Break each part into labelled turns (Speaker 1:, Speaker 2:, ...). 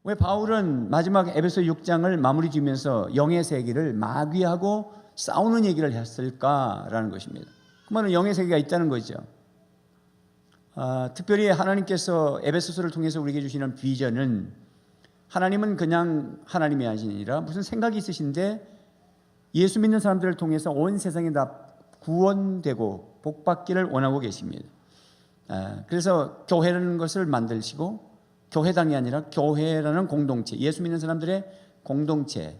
Speaker 1: 왜 바울은 마지막 에베소 6장을 마무리 지으면서 영의 세계를 마귀하고 싸우는 얘기를 했을까라는 것입니다. 그 말은 영의 세계가 있다는 거죠. 특별히 하나님께서 에베소서를 통해서 우리에게 주시는 비전은 하나님은 그냥 하나님이 아니라 무슨 생각이 있으신데 예수 믿는 사람들을 통해서 온 세상이 다 구원되고 복받기를 원하고 계십니다. 그래서 교회라는 것을 만드시고 교회당이 아니라 교회라는 공동체, 예수 믿는 사람들의 공동체,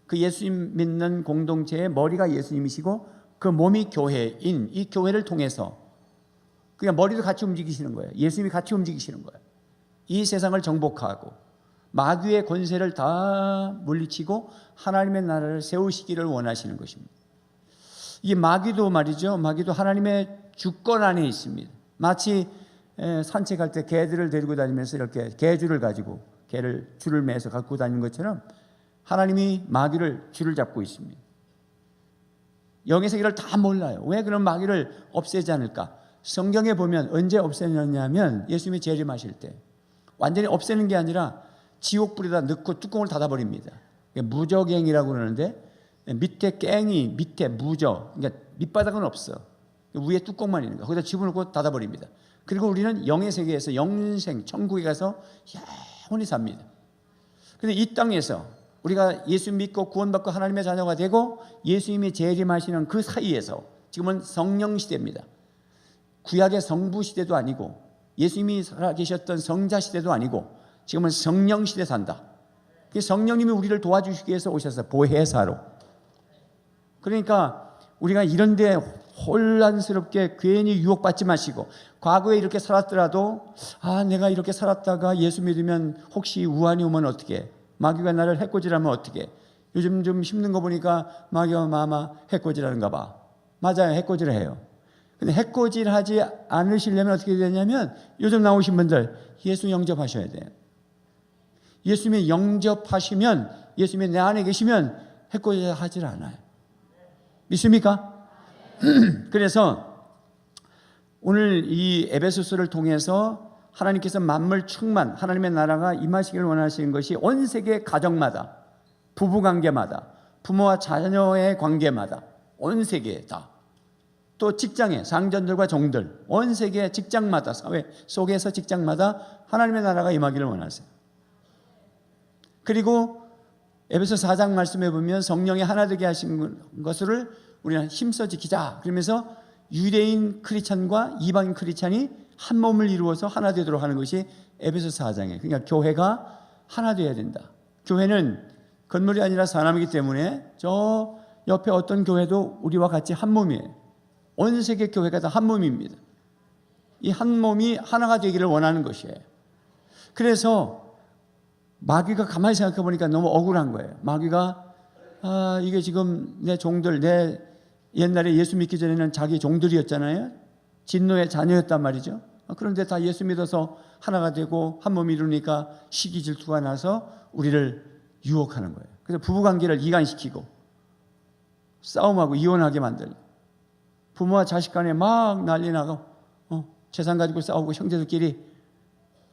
Speaker 1: 그 예수 믿는 공동체의 머리가 예수님이시고 그 몸이 교회인 이 교회를 통해서 그냥 머리도 같이 움직이시는 거예요. 예수님이 같이 움직이시는 거예요. 이 세상을 정복하고 마귀의 권세를 다 물리치고 하나님의 나라를 세우시기를 원하시는 것입니다. 이 마귀도 말이죠. 마귀도 하나님의 주권 안에 있습니다. 마치 산책할 때 개들을 데리고 다니면서 이렇게 개줄을 가지고 개를 줄을 매서 갖고 다니는 것처럼 하나님이 마귀를 줄을 잡고 있습니다. 영의 세계를 다 몰라요. 왜 그런 마귀를 없애지 않을까? 성경에 보면 언제 없애느냐면 예수님이 재림하실 때 완전히 없애는 게 아니라 지옥불에다 넣고 뚜껑을 닫아버립니다. 무저갱이라고 그러는데 밑에 깽이, 밑에 무저, 그러니까 밑바닥은 없어. 위에 뚜껑만 있는 거야. 거기다 집어넣고 닫아버립니다. 그리고 우리는 영의 세계에서 영생, 천국에 가서 영원히 삽니다. 그런데 이 땅에서 우리가 예수 믿고 구원받고 하나님의 자녀가 되고 예수님이 재림하시는 그 사이에서 지금은 성령 시대입니다. 구약의 성부 시대도 아니고 예수님이 살아계셨던 성자 시대도 아니고 지금은 성령 시대 산다. 성령님이 우리를 도와주시기 위해서 오셔서 보혜사로. 그러니까 우리가 이런 데 혼란스럽게 괜히 유혹받지 마시고 과거에 이렇게 살았더라도 내가 이렇게 살았다가 예수 믿으면 혹시 우환이 오면 어떻게, 마귀가 나를 해코지하면 어떻게, 요즘 좀 힘든 거 보니까 마귀가 마마 해코지하는가 봐. 맞아요, 해코지를 해요. 근데 해코지하지 않으시려면 어떻게 되냐면 요즘 나오신 분들 예수 영접하셔야 돼요. 예수님이 영접하시면, 예수님이 내 안에 계시면 해코지하지 않아요. 믿습니까? 그래서 오늘 이 에베소서를 통해서 하나님께서 만물 충만, 하나님의 나라가 임하시기를 원하시는 것이 온 세계 가정마다, 부부관계마다, 부모와 자녀의 관계마다, 온 세계에 다, 또 직장에 상전들과 종들, 온 세계 직장마다, 사회 속에서 직장마다 하나님의 나라가 임하기를 원하세요. 그리고 에베소 4장 말씀에 보면 성령이 하나 되게 하신 것을 우리는 힘써 지키자. 그러면서 유대인 크리스찬과 이방인 크리스찬이 한 몸을 이루어서 하나 되도록 하는 것이 에베소 4장이에요. 그러니까 교회가 하나 되어야 된다. 교회는 건물이 아니라 사람이기 때문에 저 옆에 어떤 교회도 우리와 같이 한 몸이에요. 온 세계 교회가 다 한 몸입니다. 이 한 몸이 하나가 되기를 원하는 것이에요. 그래서 마귀가 가만히 생각해 보니까 너무 억울한 거예요. 마귀가 이게 지금 내 종들, 내 옛날에 예수 믿기 전에는 자기 종들이었잖아요. 진노의 자녀였단 말이죠. 그런데 다 예수 믿어서 하나가 되고 한 몸이 이루니까 시기 질투가 나서 우리를 유혹하는 거예요. 그래서 부부관계를 이간시키고 싸움하고 이혼하게 만들고 부모와 자식 간에 막 난리 나고 재산 가지고 싸우고 형제들끼리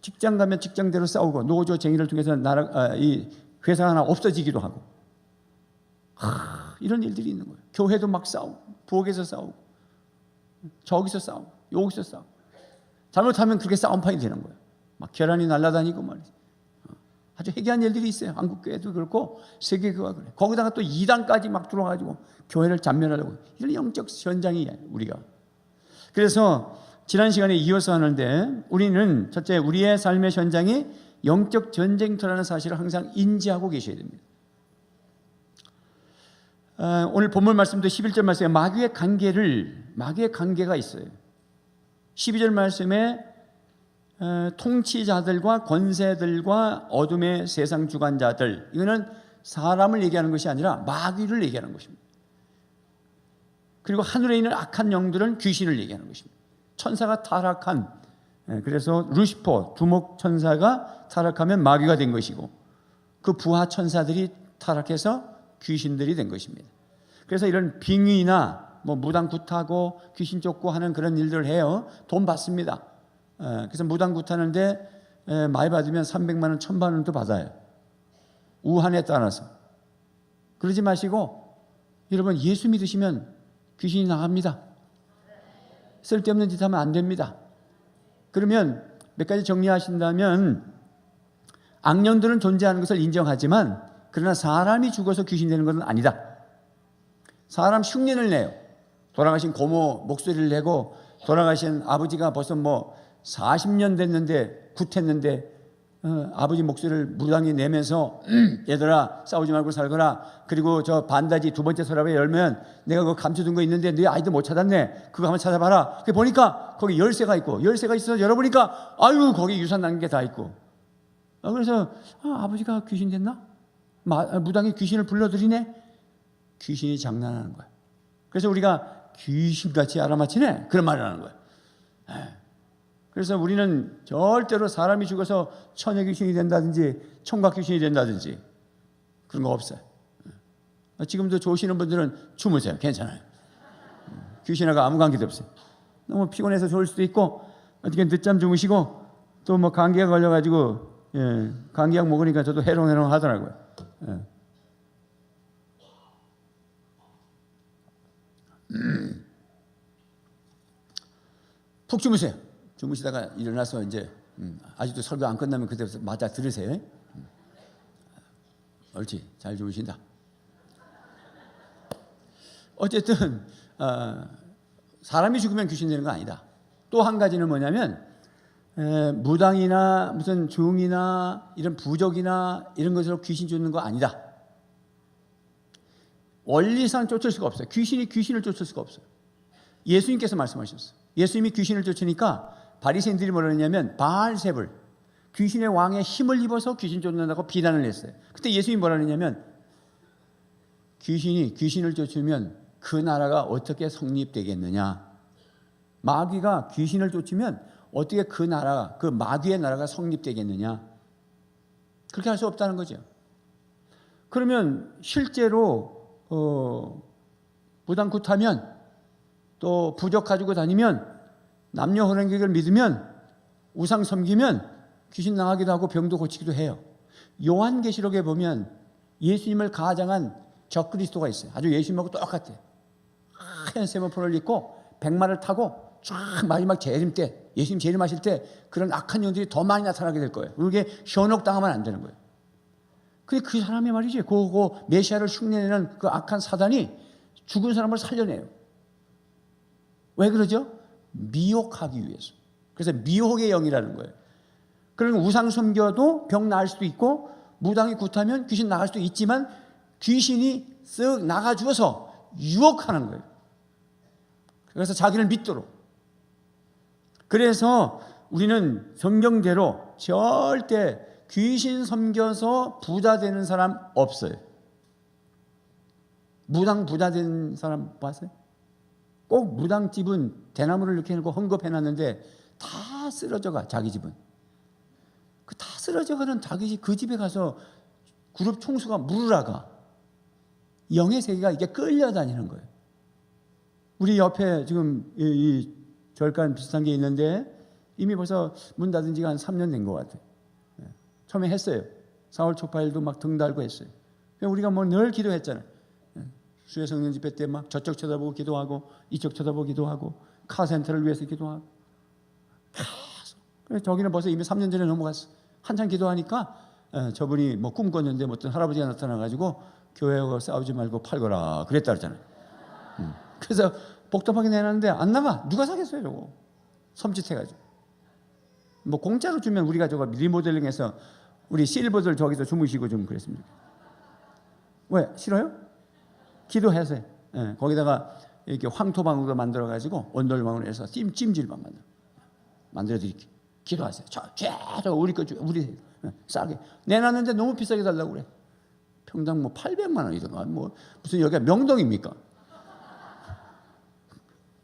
Speaker 1: 직장 가면 직장대로 싸우고 노조 쟁의를 통해서 이 회사 하나 없어지기도 하고 이런 일들이 있는 거예요. 교회도 막 싸우고 부엌에서 싸우고 저기서 싸우고 여기서 싸우고 잘못하면 그렇게 싸움판이 되는 거예요. 막 계란이 날아다니고 말이죠. 아주 해괴한 일들이 있어요. 한국교회도 그렇고 세계교회가 그래. 거기다가 또 이단까지 막 들어와가지고 교회를 잔멸하려고. 이런 영적 현장이에요, 우리가. 그래서 지난 시간에 이어서 하는데 우리는 첫째, 우리의 삶의 현장이 영적 전쟁터라는 사실을 항상 인지하고 계셔야 됩니다. 오늘 본문 말씀도 11절 말씀에 마귀의 관계가 있어요. 12절 말씀에 통치자들과 권세들과 어둠의 세상 주관자들, 이거는 사람을 얘기하는 것이 아니라 마귀를 얘기하는 것입니다. 그리고 하늘에 있는 악한 영들은 귀신을 얘기하는 것입니다. 천사가 타락한, 그래서 루시퍼 두목 천사가 타락하면 마귀가 된 것이고 그 부하 천사들이 타락해서 귀신들이 된 것입니다. 그래서 이런 빙의나 무당 굿하고 귀신 쫓고 하는 그런 일들을 해요. 돈 받습니다. 그래서 무당 굿하는데 많이 받으면 300만 원, 1000만 원도 받아요. 우한에 따라서. 그러지 마시고 여러분 예수 믿으시면 귀신이 나갑니다. 쓸데없는 짓 하면 안 됩니다. 그러면 몇 가지 정리하신다면 악령들은 존재하는 것을 인정하지만 그러나 사람이 죽어서 귀신 되는 것은 아니다. 사람 흉내를 내요. 돌아가신 고모 목소리를 내고 돌아가신 아버지가 벌써 뭐 40년 됐는데 굿했는데 아버지 목소리를 무당히 내면서 얘들아 싸우지 말고 살거라. 그리고 저 반다지 두 번째 서랍에 열면 내가 그거 감춰둔 거 있는데 네 아이도 못 찾았네. 그거 한번 찾아봐라. 그게 보니까 거기 열쇠가 있고 열쇠가 있어서 열어보니까 아유 거기 유산 남긴 게 다 있고. 그래서 아버지가 귀신 됐나? 무당이 귀신을 불러들이네. 귀신이 장난하는 거야. 그래서 우리가 귀신같이 알아맞히네 그런 말을 하는 거야. 그래서 우리는 절대로 사람이 죽어서 처녀 귀신이 된다든지 총각 귀신이 된다든지 그런 거 없어요. 지금도 좋으시는 분들은 주무세요. 괜찮아요. 귀신하고 아무 관계도 없어요. 너무 피곤해서 좋을 수도 있고 어떻게 늦잠 주무시고 또 뭐 감기가 걸려가지고 감기약 먹으니까 저도 해롱해롱 하더라고요. 푹 주무세요. 주무시다가 일어나서 이제 아직도 설교 안 끝나면 그때부터 맞아 들으세요. 옳지, 잘 주무신다. 어쨌든 사람이 죽으면 귀신 되는 건 아니다. 또 한 가지는 뭐냐면 무당이나 무슨 중이나 이런 부적이나 이런 것으로 귀신 쫓는 거 아니다. 원리상 쫓을 수가 없어요. 귀신이 귀신을 쫓을 수가 없어요. 예수님께서 말씀하셨어요. 예수님이 귀신을 쫓으니까 바리새인들이 뭐라 했냐면 바알세불 귀신의 왕의 힘을 입어서 귀신 쫓는다고 비난을 했어요. 그때 예수님이 뭐라 했냐면 귀신이 귀신을 쫓으면 그 나라가 어떻게 성립되겠느냐. 마귀가 귀신을 쫓으면 어떻게 그 나라, 그 마귀의 나라가 성립되겠느냐. 그렇게 할 수 없다는 거죠. 그러면 실제로 무당 굿하면 또 부적 가지고 다니면 남녀 혼인객을 믿으면 우상 섬기면 귀신 나가기도 하고 병도 고치기도 해요. 요한계시록에 보면 예수님을 가장한 적그리스도가 있어요. 아주 예수님하고 똑같아. 하얀 세마포를 입고 백마를 타고 쫙 마지막 재림 때 예수님 재림하실 때 그런 악한 영들이 더 많이 나타나게 될 거예요. 그게 현혹당하면 안 되는 거예요. 근데 그 사람이 말이지 그 메시아를 흉내내는 그 악한 사단이 죽은 사람을 살려내요. 왜 그러죠? 미혹하기 위해서. 그래서 미혹의 영이라는 거예요. 그러면 우상 섬겨도 병 나을 수도 있고 무당이 굿하면 귀신 나갈 수도 있지만 귀신이 쓱 나가주어서 유혹하는 거예요. 그래서 자기를 믿도록. 그래서 우리는 성경대로 절대 귀신 섬겨서 부자 되는 사람 없어요. 무당 부자 된 사람 봤어요? 꼭 무당집은 대나무를 이렇게 해놓고 헝겊해놨는데 다 쓰러져가. 자기 집은 그 다 쓰러져가는 자기 집, 그 집에 가서 그룹 총수가 물으라가 영의 세계가 이게 끌려다니는 거예요. 우리 옆에 지금 이 절간 비슷한 게 있는데 이미 벌써 문 닫은 지가 한 3년 된 것 같아요. 처음에 했어요. 4월 초파일도 막 등 달고 했어요. 우리가 뭐 늘 기도했잖아요. 수요 성령 집회 때 막 저쪽 쳐다보고 기도하고 이쪽 쳐다보고 기도하고 카센터를 위해서 기도하고 계속. 그래서 저기는 벌써 이미 3년 전에 넘어갔어. 한참 기도하니까 저분이 뭐 꿈꿨는데 어떤 할아버지가 나타나가지고 교회하고 싸우지 말고 팔거라 그랬다 그랬잖아요. 그래서 복잡하게 내놨는데 안 나가. 누가 사겠어요 저거. 섬찟해가지고. 뭐 공짜로 주면 우리가 저거 리모델링해서 우리 실버들 저기서 주무시고 좀 그랬습니다. 왜? 싫어요? 기도해서 거기다가 이렇게 황토방으로 만들어가지고 온돌방으로 해서 찜질방 만들어드릴게요. 기도하세요. 저 우리 거 우리 싸게 내놨는데 너무 비싸게 달라고 그래. 평당 뭐 800만 원이던가 뭐 무슨 여기가 명동입니까?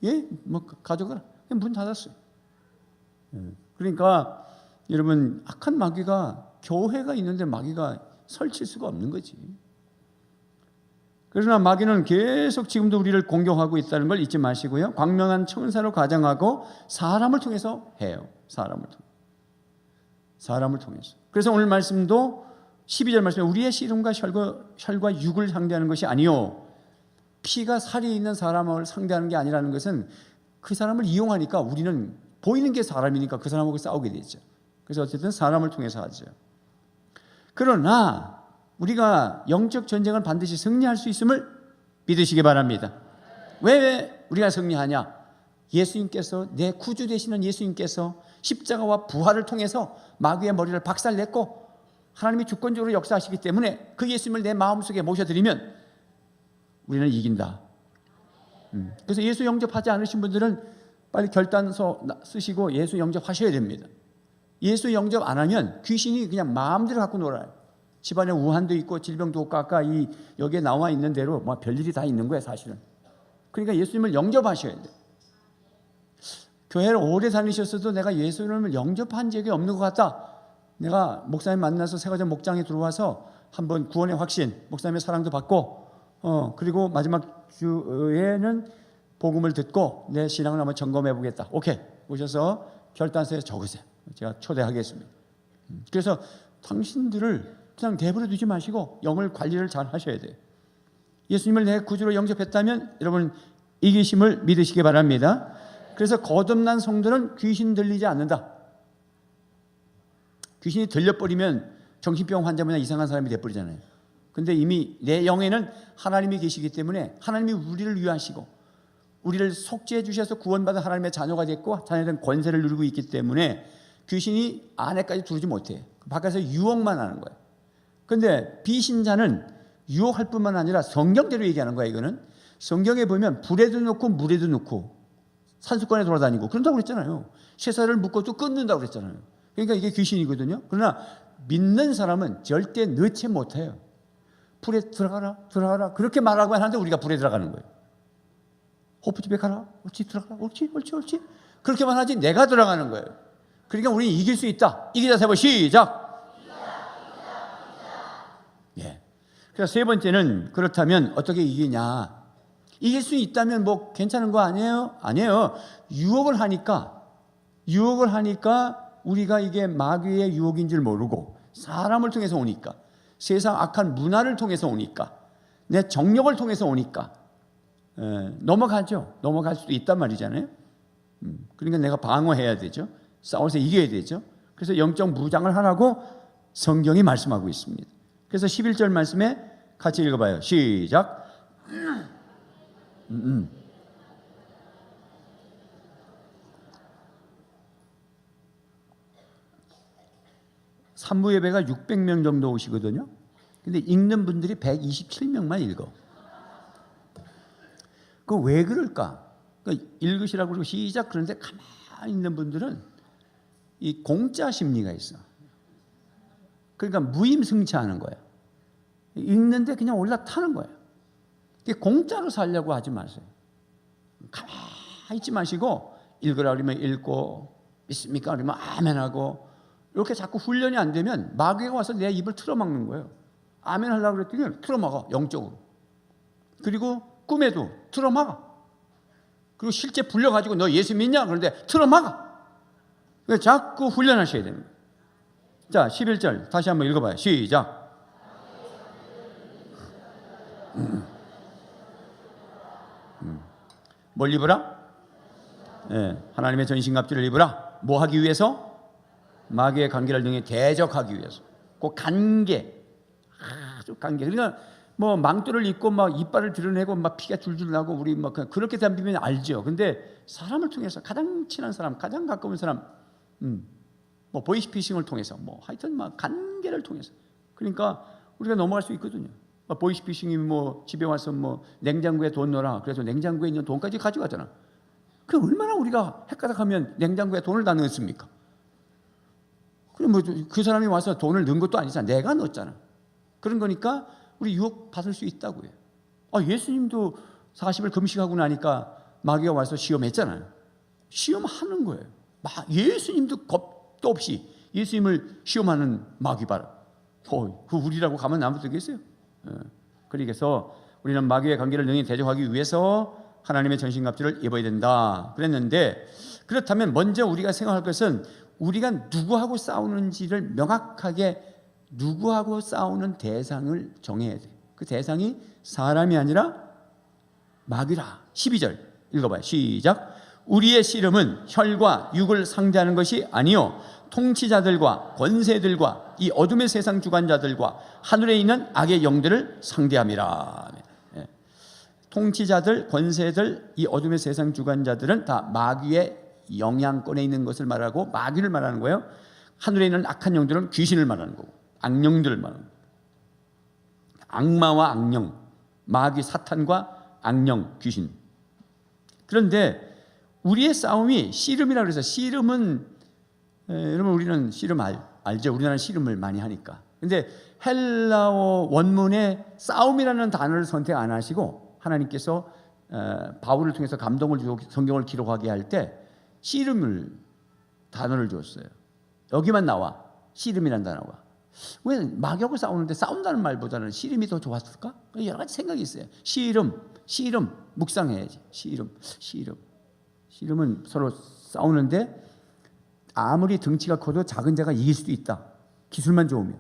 Speaker 1: 예? 뭐 가져가라. 문 닫았어요. 그러니까 여러분 악한 마귀가 교회가 있는데 마귀가 설칠 수가 없는 거지. 그러나 마귀는 계속 지금도 우리를 공격하고 있다는 걸 잊지 마시고요. 광명한 천사로 가장하고 사람을 통해서 해요. 사람을 통해. 사람을 통해서. 그래서 오늘 말씀도 12절 말씀에 우리의 씨름과 혈과 육을 상대하는 것이 아니요 피가 살이 있는 사람을 상대하는 게 아니라는 것은 그 사람을 이용하니까 우리는 보이는 게 사람이니까 그 사람하고 싸우게 되죠. 그래서 어쨌든 사람을 통해서 하죠. 그러나 우리가 영적 전쟁을 반드시 승리할 수 있음을 믿으시기 바랍니다. 왜 우리가 승리하냐? 예수님께서, 내 구주 되시는 예수님께서 십자가와 부활을 통해서 마귀의 머리를 박살냈고 하나님이 주권적으로 역사하시기 때문에 그 예수님을 내 마음속에 모셔드리면 우리는 이긴다. 그래서 예수 영접하지 않으신 분들은 빨리 결단서 쓰시고 예수 영접하셔야 됩니다. 예수 영접 안 하면 귀신이 그냥 마음대로 갖고 놀아요. 집안에 우환도 있고 질병도 없고 아까 여기에 나와 있는 대로 뭐 별일이 다 있는 거예요, 사실은. 그러니까 예수님을 영접하셔야 돼요. 교회를 오래 다니셨어도 내가 예수님을 영접한 적이 없는 것 같다. 내가 목사님 만나서 세가전 목장에 들어와서 한번 구원의 확신, 목사님의 사랑도 받고 그리고 마지막 주에는 복음을 듣고 내 신앙을 한번 점검해 보겠다. 오케이, 오셔서 결단서에 적으세요. 제가 초대하겠습니다. 그래서 당신들을 그냥 내버려 두지 마시고 영을 관리를 잘 하셔야 돼요. 예수님을 내 구주로 영접했다면 여러분 이기심을 믿으시기 바랍니다. 그래서 거듭난 성도는 귀신 들리지 않는다. 귀신이 들려버리면 정신병 환자면 이상한 사람이 돼버리잖아요. 근데 이미 내 영에는 하나님이 계시기 때문에 하나님이 우리를 위하시고 우리를 속죄해 주셔서 구원받은 하나님의 자녀가 됐고 자녀된 권세를 누리고 있기 때문에 귀신이 안에까지 들어오지 못해. 밖에서 유혹만 하는 거예요. 근데 비신자는 유혹할 뿐만 아니라 성경대로 얘기하는 거야. 이거는 성경에 보면 불에도 넣고 물에도 넣고 산수권에 돌아다니고 그런다고 그랬잖아요. 쇠사를 묶어도 끊는다고 그랬잖아요. 그러니까 이게 귀신이거든요. 그러나 믿는 사람은 절대 넣지 못해요. 불에 들어가라 그렇게 말하고 하는데 우리가 불에 들어가는 거예요. 호프집에 가라, 옳지, 들어가라, 옳지. 그렇게만 하지 내가 들어가는 거예요. 그러니까 우리는 이길 수 있다. 이기자 세 번 시작. 예. 그래서 세 번째는 그렇다면 어떻게 이기냐? 이길 수 있다면 뭐 괜찮은 거 아니에요? 아니에요. 유혹을 하니까 우리가 이게 마귀의 유혹인 줄 모르고 사람을 통해서 오니까 세상 악한 문화를 통해서 오니까 내 정력을 통해서 오니까 넘어가죠. 넘어갈 수도 있단 말이잖아요. 그러니까 내가 방어해야 되죠. 싸워서 이겨야 되죠. 그래서 영적 무장을 하라고 성경이 말씀하고 있습니다. 그래서 11절 말씀에 같이 읽어봐요. 시작. 산부 예배가 600명 정도 오시거든요. 근데 읽는 분들이 127명만 읽어. 그 왜 그럴까? 읽으시라고 그러고 시작 그런데 가만히 있는 분들은 이 공짜 심리가 있어. 그러니까 무임승차하는 거야. 읽는데 그냥 올라타는 거예요. 공짜로 살려고 하지 마세요. 가만히 있지 마시고 읽으라 그러면 읽고 믿습니까? 그러면 아멘하고 이렇게 자꾸 훈련이 안 되면 마귀가 와서 내 입을 틀어막는 거예요. 아멘 하려고 그랬더니 틀어막아, 영적으로. 그리고 꿈에도 틀어막아. 그리고 실제 불려가지고 너 예수 믿냐? 그런데 틀어막아. 그래서 자꾸 훈련하셔야 됩니다. 자, 11절 다시 한번 읽어봐요. 시작. 뭘 입으라? 하나님의 전신갑주를 입으라. 뭐 하기 위해서? 마귀의 관계를 등에 대적하기 위해서. 그 관계, 아주 관계. 그러니까 뭐 망토를 입고 막 이빨을 드러내고 막 피가 줄줄 나고 우리 막 그렇게 덤비면 알죠. 근데 사람을 통해서 가장 친한 사람, 가장 가까운 사람, 뭐 보이스피싱을 통해서, 뭐 하여튼 막 관계를 통해서. 그러니까 우리가 넘어갈 수 있거든요. 보이스피싱이 뭐 집에 와서 뭐 냉장고에 돈 넣어라. 그래서 냉장고에 있는 돈까지 가져가잖아. 그 얼마나 우리가 헷가닥하면 냉장고에 돈을 다 넣었습니까? 그럼 뭐 그 사람이 와서 돈을 넣은 것도 아니잖아. 내가 넣었잖아. 그런 거니까 우리 유혹 받을 수 있다고요. 예수님도 40일 금식하고 나니까 마귀가 와서 시험했잖아요. 시험하는 거예요. 예수님도 겁도 없이 예수님을 시험하는 마귀 봐라. 그 우리라고 가만 아무 되겠어요? 그래서 우리는 마귀의 관계를 능히 대적하기 위해서 하나님의 전신갑주를 입어야 된다 그랬는데, 그렇다면 먼저 우리가 생각할 것은 우리가 누구하고 싸우는지를 명확하게 누구하고 싸우는 대상을 정해야 돼. 그 대상이 사람이 아니라 마귀라. 12절 읽어봐요. 시작. 우리의 씨름은 혈과 육을 상대하는 것이 아니요 통치자들과 권세들과 이 어둠의 세상 주관자들과 하늘에 있는 악의 영들을 상대함이라. 예. 통치자들, 권세들, 이 어둠의 세상 주관자들은 다 마귀의 영향권에 있는 것을 말하고 마귀를 말하는 거예요. 하늘에 있는 악한 영들은 귀신을 말하는 거고 악령들을 말하는 거예요. 악마와 악령, 마귀 사탄과 악령, 귀신. 그런데 우리의 싸움이 씨름이라고 해서 씨름은 여러분 우리는 씨름 알죠? 우리나라는 씨름을 많이 하니까. 근데 헬라어 원문에 싸움이라는 단어를 선택 안 하시고 하나님께서 바울을 통해서 감동을 주고 성경을 기록하게 할 때 씨름을 단어를 주었어요. 여기만 나와 씨름이라는 단어가. 왜 마귀하고 싸우는데 싸운다는 말보다는 씨름이 더 좋았을까? 여러 가지 생각이 있어요. 씨름 묵상해야지. 씨름은 서로 싸우는데 아무리 등치가 커도 작은 자가 이길 수도 있다. 기술만 좋으면.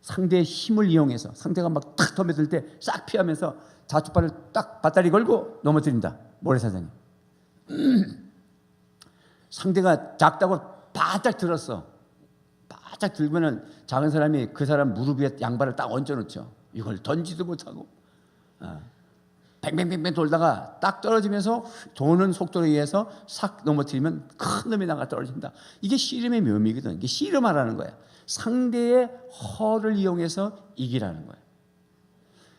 Speaker 1: 상대의 힘을 이용해서 상대가 막 탁 덤벼들 때 싹 피하면서 자축발을 딱 밧다리 걸고 넘어뜨린다. 모래사장이. 상대가 작다고 바짝 들었어. 바짝 들면은 작은 사람이 그 사람 무릎 위에 양발을 딱 얹어놓죠. 이걸 던지도 못하고 뱅뱅뱅뱅 돌다가 딱 떨어지면서 도는 속도에 의해서 싹 넘어뜨리면 큰 놈이 나가 떨어진다. 이게 씨름의 묘미거든. 이게 씨름하라는 거야. 상대의 허를 이용해서 이기라는 거야.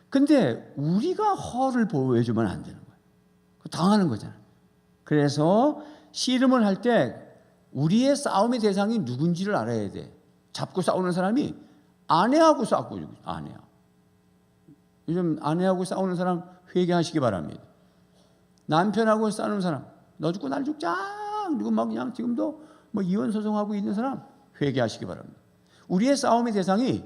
Speaker 1: 근데 우리가 허를 보여주면 안 되는 거야. 당하는 거잖아. 그래서 씨름을 할 때 우리의 싸움의 대상이 누군지를 알아야 돼. 잡고 싸우는 사람이 아내하고 싸우고 아내하고. 요즘 아내하고 싸우는 사람 회개하시기 바랍니다. 남편하고 싸우는 사람 너 죽고 날 죽자 그리고 막 그냥 지금도 뭐 이혼 소송하고 있는 사람 회개하시기 바랍니다. 우리의 싸움의 대상이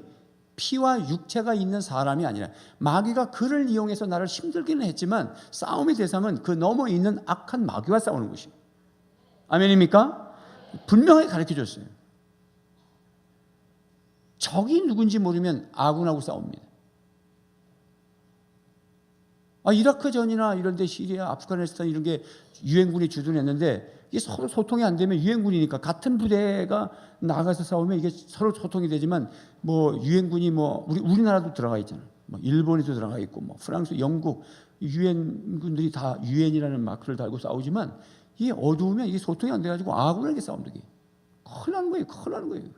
Speaker 1: 피와 육체가 있는 사람이 아니라 마귀가 그를 이용해서 나를 힘들기는 했지만 싸움의 대상은 그 너머 있는 악한 마귀와 싸우는 것이에요. 아멘입니까? 분명하게 가르쳐줬어요. 적이 누군지 모르면 아군하고 싸웁니다. 이라크 전이나 이런 데 시리아, 아프가니스탄 이런 게 유엔군이 주둔했는데 이게 서로 소통이 안 되면 유엔군이니까 같은 부대가 나가서 싸우면 이게 서로 소통이 되지만 뭐 유엔군이 뭐 우리나라도 들어가 있잖아요. 뭐 일본에도 들어가 있고 뭐 프랑스, 영국 유엔군들이 다 유엔이라는 마크를 달고 싸우지만 이게 어두우면 이게 소통이 안 돼가지고 아군에게 싸움도 이게 큰일 나는 거예요. 큰일 나는 거예요.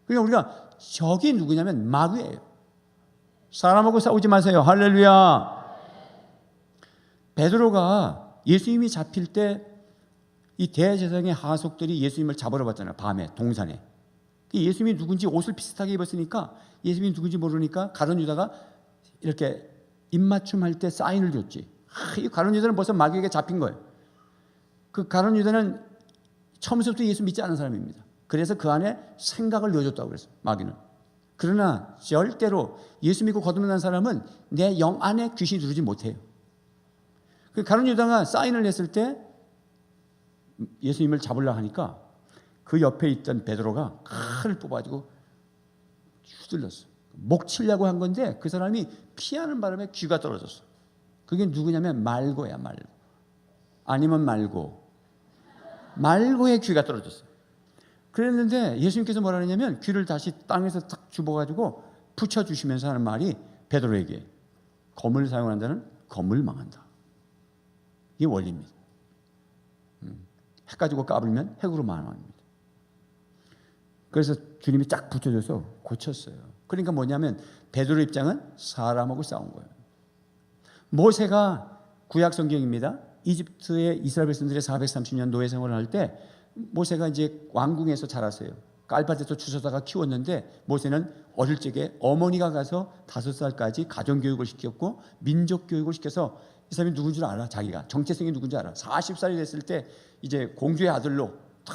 Speaker 1: 그러니까 우리가 적이 누구냐면 마귀예요. 사람하고 싸우지 마세요. 할렐루야. 베드로가 예수님이 잡힐 때 이 대제사장의 하속들이 예수님을 잡으러 갔잖아요. 밤에 동산에. 예수님이 누군지 옷을 비슷하게 입었으니까 예수님이 누군지 모르니까 가룟 유다가 이렇게 입맞춤할 때 사인을 줬지. 이 가룟 유다는 벌써 마귀에게 잡힌 거예요. 그 가룟 유다는 처음부터 예수 믿지 않은 사람입니다. 그래서 그 안에 생각을 넣어줬다고 그랬어요. 마귀는. 그러나 절대로 예수 믿고 거듭난 사람은 내 영 안에 귀신이 들어오지 못해요. 그 가룟 유다가 사인을 했을 때 예수님을 잡으려고 하니까 그 옆에 있던 베드로가 칼을 뽑아가지고 휘둘렀어. 목 치려고 한 건데 그 사람이 피하는 바람에 귀가 떨어졌어. 그게 누구냐면 말고야. 말고. 아니면 말고의 귀가 떨어졌어. 그랬는데 예수님께서 뭐라 하냐면 귀를 다시 땅에서 탁 집어가지고 붙여주시면서 하는 말이 베드로에게 검을 사용하는 자는 검을 망한다. 이게 원리입니다. 핵 가지고 까불면 핵으로 망합니다. 그래서 주님이 쫙 붙여줘서 고쳤어요. 그러니까 뭐냐면 베드로 입장은 사람하고 싸운 거예요. 모세가 구약 성경입니다. 이집트의 이스라엘 백성들의 430년 노예 생활을 할 때 모세가 이제 왕궁에서 자랐어요. 깔밭에서 주워다가 키웠는데 모세는 어릴 적에 어머니가 가서 5살까지 가정교육을 시켰고 민족교육을 시켜서 이 사람이 누군 줄 알아. 자기가 정체성이 누군지 알아. 40살이 됐을 때 이제 공주의 아들로 탁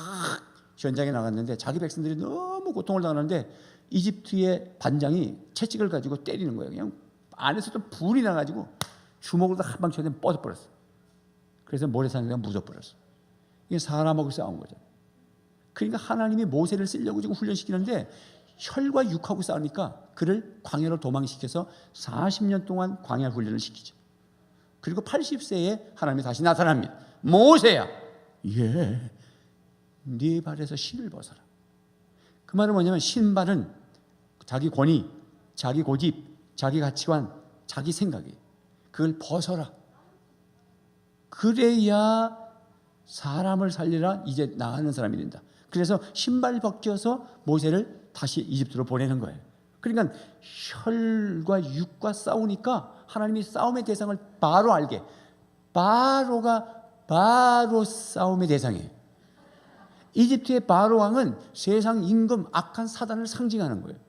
Speaker 1: 현장에 나갔는데 자기 백성들이 너무 고통을 당하는데 이집트의 반장이 채찍을 가지고 때리는 거예요. 그냥 안에서도 불이 나가지고 주먹으로 한 방 쳐서 뻗어버렸어. 그래서 모래사장에가 묻어버렸어. 이게 사람하고 싸운 거죠. 그러니까 하나님이 모세를 쓰려고 지금 훈련시키는데 혈과 육하고 싸우니까 그를 광야로 도망시켜서 40년 동안 광야 훈련을 시키죠. 그리고 80세에 하나님이 다시 나타납니다. 모세야, 예, 네 발에서 신을 벗어라. 그 말은 뭐냐면 신발은 자기 권위, 자기 고집, 자기 가치관, 자기 생각이에요. 그걸 벗어라. 그래야 사람을 살리라 이제 나가는 사람이 된다. 그래서 신발 벗겨서 모세를 다시 이집트로 보내는 거예요. 그러니까 혈과 육과 싸우니까 하나님이 싸움의 대상을 바로 알게. 바로가 바로 싸움의 대상이에요. 이집트의 바로 왕은 세상 임금 악한 사단을 상징하는 거예요.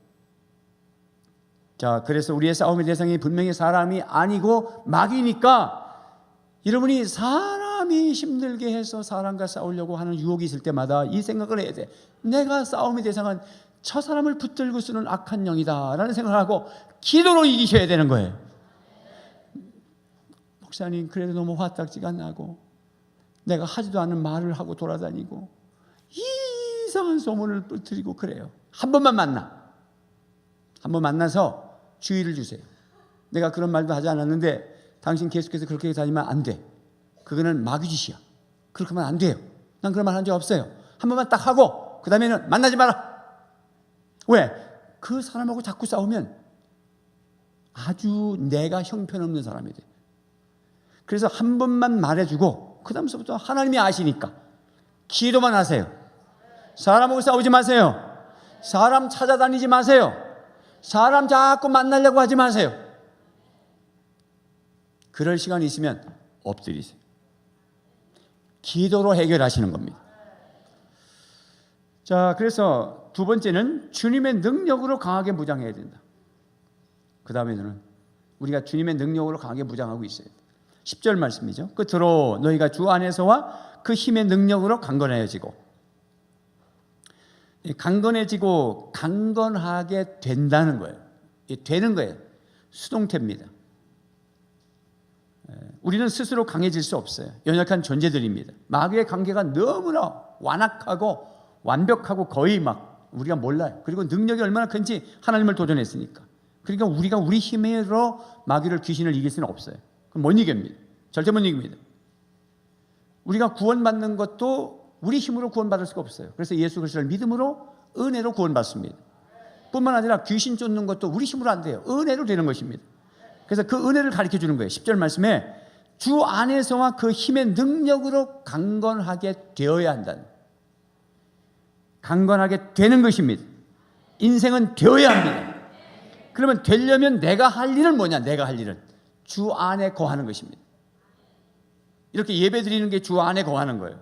Speaker 1: 자, 그래서 우리의 싸움의 대상이 분명히 사람이 아니고 마귀니까 여러분이 사람이 힘들게 해서 사람과 싸우려고 하는 유혹이 있을 때마다 이 생각을 해야 돼. 내가 싸움의 대상은 저 사람을 붙들고 쓰는 악한 영이다 라는 생각을 하고 기도로 이기셔야 되는 거예요. 목사님, 그래도 너무 화딱지가 나고 내가 하지도 않은 말을 하고 돌아다니고 이상한 소문을 퍼뜨리고 그래요. 한 번만 만나서 주의를 주세요. 내가 그런 말도 하지 않았는데 당신 계속해서 그렇게 다니면 안 돼. 그거는 마귀짓이야. 그렇게 하면 안 돼요. 난 그런 말 한 적 없어요. 한 번만 딱 하고 그 다음에는 만나지 마라. 왜? 그 사람하고 자꾸 싸우면 아주 내가 형편없는 사람이 돼. 그래서 한 번만 말해주고 그 다음부터 하나님이 아시니까 기도만 하세요. 사람하고 싸우지 마세요. 사람 찾아다니지 마세요. 사람 자꾸 만나려고 하지 마세요. 그럴 시간이 있으면 엎드리세요. 기도로 해결하시는 겁니다. 자, 그래서 두 번째는 주님의 능력으로 강하게 무장해야 된다. 그 다음에는 우리가 주님의 능력으로 강하게 무장하고 있어요. 10절 말씀이죠. 끝으로 너희가 주 안에서와 그 힘의 능력으로 강건해지고 강건하게 된다는 거예요. 되는 거예요. 수동태입니다. 우리는 스스로 강해질 수 없어요. 연약한 존재들입니다. 마귀의 관계가 너무나 완악하고 완벽하고 거의 막 우리가 몰라요. 그리고 능력이 얼마나 큰지 하나님을 도전했으니까. 그러니까 우리가 우리 힘으로 마귀를, 귀신을 이길 수는 없어요. 그럼 못 이깁니다. 절대 못 이깁니다. 우리가 구원받는 것도 우리 힘으로 구원받을 수가 없어요. 그래서 예수 그리스도를 믿음으로 은혜로 구원받습니다. 뿐만 아니라 귀신 쫓는 것도 우리 힘으로 안 돼요. 은혜로 되는 것입니다. 그래서 그 은혜를 가르쳐 주는 거예요. 10절 말씀에 주 안에서와 그 힘의 능력으로 강건하게 되어야 한다는, 강건하게 되는 것입니다. 인생은 되어야 합니다. 그러면 되려면 내가 할 일은 뭐냐? 내가 할 일은 주 안에 거하는 것입니다. 이렇게 예배 드리는 게 주 안에 거하는 거예요.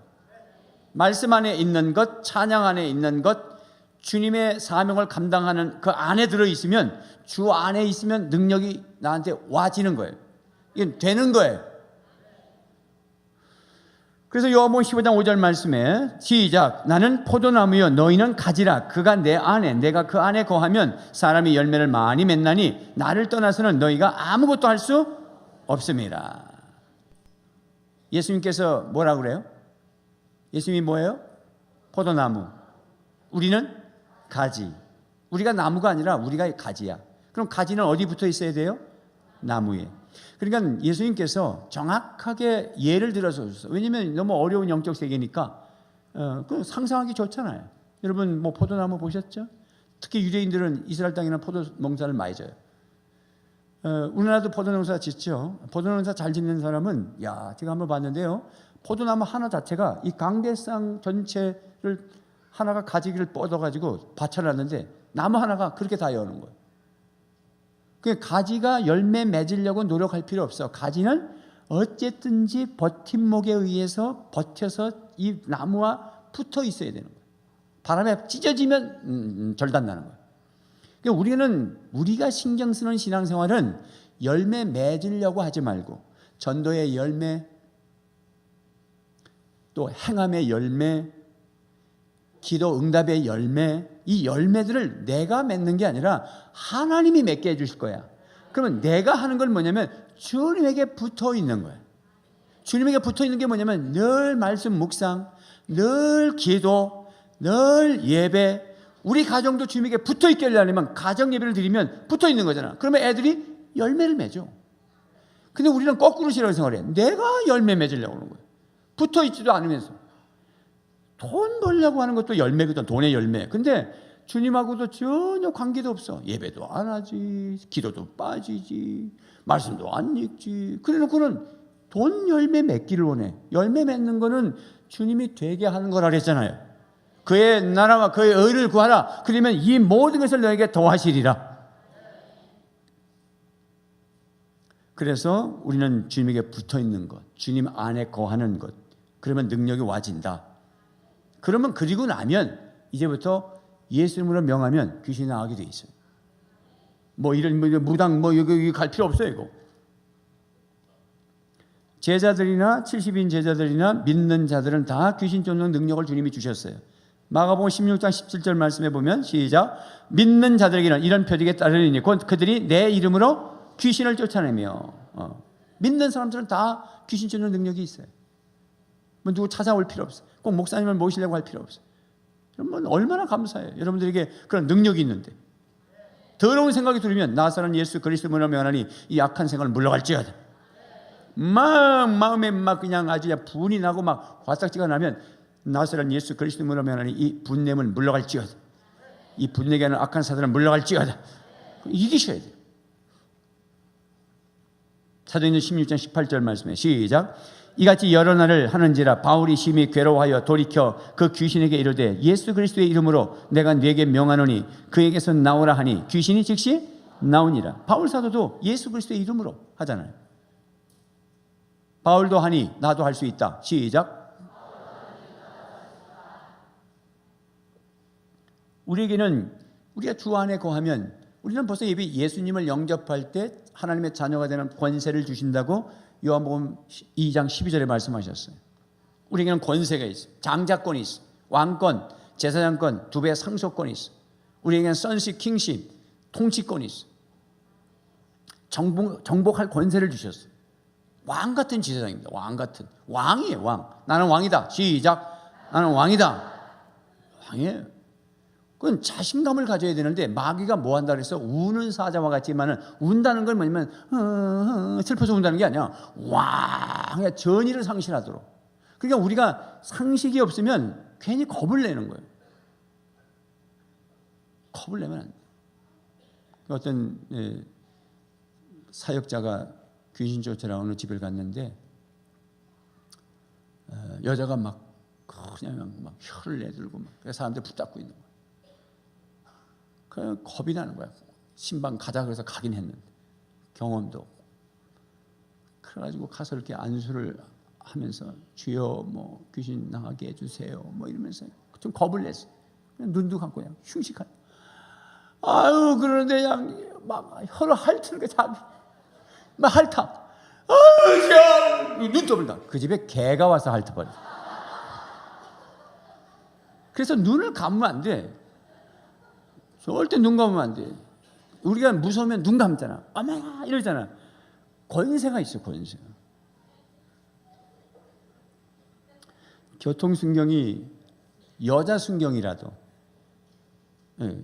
Speaker 1: 말씀 안에 있는 것, 찬양 안에 있는 것, 주님의 사명을 감당하는 그 안에 들어있으면, 주 안에 있으면 능력이 나한테 와지는 거예요. 이건 되는 거예요. 그래서 요한복음 15장 5절 말씀에 시작. 나는 포도나무여 너희는 가지라. 그가 내 안에 내가 그 안에 거하면 사람이 열매를 많이 맺나니 나를 떠나서는 너희가 아무것도 할 수 없습니다. 예수님께서 뭐라고 그래요? 예수님이 뭐예요? 포도나무. 우리는 가지. 우리가 나무가 아니라 우리가 가지야. 그럼 가지는 어디 붙어 있어야 돼요? 나무에. 그러니까 예수님께서 정확하게 예를 들어서 주셨어요. 왜냐하면 너무 어려운 영적 세계니까 그 상상하기 좋잖아요. 여러분 뭐 포도나무 보셨죠? 특히 유대인들은 이스라엘 땅에는 포도 농사를 많이 져요. 우리나라도 포도 농사 짓죠. 포도 농사 잘 짓는 사람은 제가 한번 봤는데요. 포도나무 하나 자체가 이 강대상 전체를 하나가 가지기를 뻗어가지고 받쳐놨는데 나무 하나가 그렇게 다 여는 거예요. 그 가지가 열매 맺으려고 노력할 필요 없어. 가지는 어쨌든지 버팀목에 의해서 버텨서 이 나무와 붙어 있어야 되는 거예요. 바람에 찢어지면 절단나는 거예요. 그러니까 우리가 신경 쓰는 신앙생활은 열매 맺으려고 하지 말고 전도의 열매, 또 행함의 열매, 기도 응답의 열매, 이 열매들을 내가 맺는 게 아니라 하나님이 맺게 해주실 거야. 그러면 내가 하는 건 뭐냐면 주님에게 붙어 있는 거야. 주님에게 붙어 있는 게 뭐냐면 늘 말씀 묵상, 늘 기도, 늘 예배, 우리 가정도 주님에게 붙어 있게 하려면 가정 예배를 드리면 붙어 있는 거잖아. 그러면 애들이 열매를 맺어. 근데 우리는 거꾸로 싫어하는 생활을 해. 내가 열매 맺으려고 하는 거예요. 붙어 있지도 않으면서. 돈 벌려고 하는 것도 열매거든. 돈의 열매. 근데 주님하고도 전혀 관계도 없어. 예배도 안 하지, 기도도 빠지지, 말씀도 안 읽지. 그래놓고는 돈 열매 맺기를 원해. 열매 맺는 거는 주님이 되게 하는 거라 그랬잖아요. 그의 나라와 그의 의를 구하라. 그러면 이 모든 것을 너에게 더하시리라. 그래서 우리는 주님에게 붙어 있는 것, 주님 안에 거하는 것, 그러면 능력이 와진다. 그러면 그리고 나면 이제부터 예수님으로 명하면 귀신이 나가게 돼 있어요. 뭐 이런 무당 여기 갈 필요 없어요. 이거 제자들이나 70인 제자들이나 믿는 자들은 다 귀신 쫓는 능력을 주님이 주셨어요. 마가복음 16장 17절 말씀에 보면 시작, 믿는 자들에게는 이런 표적에 따르리니 곧 그들이 내 이름으로 귀신을 쫓아내며. 믿는 사람들은 다 귀신 쫓는 능력이 있어요. 뭐 누구 찾아올 필요 없어요. 꼭 목사님을 모시려고 할 필요 없어요. 여러분 얼마나 감사해요. 여러분들에게 그런 능력이 있는데. 더러운 생각이 들으면 나사렛 예수 그리스도로 명하니 이 악한 생각을 물러갈지어다. 마음에 그냥 아주 분이 나고 막 화딱지가 나면 나사렛 예수 그리스도로 명하니 이 분냄은 물러갈지어다. 이 분내게 하는 악한 사단은 물러갈지어다. 이기셔야 돼요. 사도행전 16장 18절 말씀에 시작, 이같이 여러 날을 하는지라 바울이 심히 괴로워하여 돌이켜 그 귀신에게 이르되 예수 그리스도의 이름으로 내가 네게 명하노니 그에게서 나오라 하니 귀신이 즉시 나오니라. 바울 사도도 예수 그리스도의 이름으로 하잖아요. 바울도 하니 나도 할 수 있다. 시작. 우리에게는 우리가 주 안에 거하면 우리는 벌써 이미 예수님을 영접할 때 하나님의 자녀가 되는 권세를 주신다고 요한복음 2장 12절에 말씀하셨어요. 우리에게는 권세가 있어요. 장자권이 있어요. 왕권, 제사장권, 두 배의 상속권이 있어요. 우리에게는 선십, 킹십, 통치권이 있어요. 정복할 권세를 주셨어요. 왕 같은 제사장입니다. 왕 같은. 왕이에요. 왕. 나는 왕이다. 시작. 나는 왕이다. 왕이에요. 그건 자신감을 가져야 되는데 마귀가 뭐 한다 그래서 우는 사자와 같지만은 운다는 건 뭐냐면 슬퍼서 운다는 게 아니야. 그냥 전의를 상실하도록. 그러니까 우리가 상식이 없으면 괜히 겁을 내는 거예요. 겁을 내면 안 돼. 어떤 사역자가 귀신 쫓으러 어느 집을 갔는데 여자가 막 그냥 막 혀를 내들고 막 그래서 사람들 붙잡고 있는 거예요. 그냥 겁이 나는 거야. 신방 가자 그래서 가긴 했는데 경험도 없고. 그래가지고 가서 이렇게 안수를 하면서 주여 뭐 귀신 나가게 해주세요 뭐 이러면서 좀 겁을 냈어요. 그냥 눈도 감고 그냥 흉식한. 아유 그러는데 그냥 막 혀를 핥는 거 자기 막 핥아. 아유 눈썹을 다. 그 집에 개가 와서 핥아버려. 그래서 눈을 감으면 안 돼. 절대 눈 감으면 안 돼. 우리가 무서우면 눈 감잖아. 어머나 이러잖아. 권세가 있어. 권세가. 교통순경이 여자 순경이라도